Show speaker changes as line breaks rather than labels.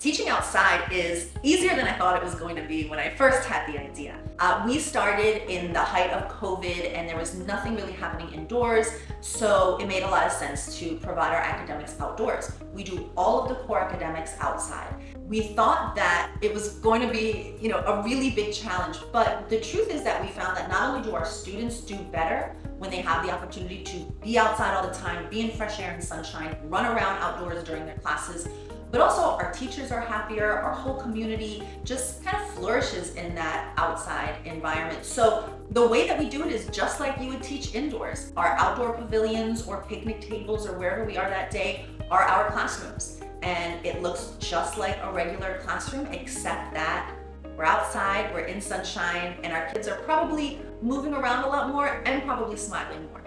Teaching outside is easier than I thought it was going to be when I first had the idea. We started in the height of COVID and there was nothing really happening indoors, so it made a lot of sense to provide our academics outdoors. We do all of the core academics outside. We thought that it was going to be, a really big challenge, but the truth is that we found that not only do our students do better when they have the opportunity to be outside all the time, be in fresh air and sunshine, run around outdoors during their classes, but also our teachers are happier, our whole community just kind of flourishes in that outside environment. So the way that we do it is just like you would teach indoors. Our outdoor pavilions or picnic tables or wherever we are that day are our classrooms. And it looks just like a regular classroom, except that we're outside, we're in sunshine, and our kids are probably moving around a lot more and probably smiling more.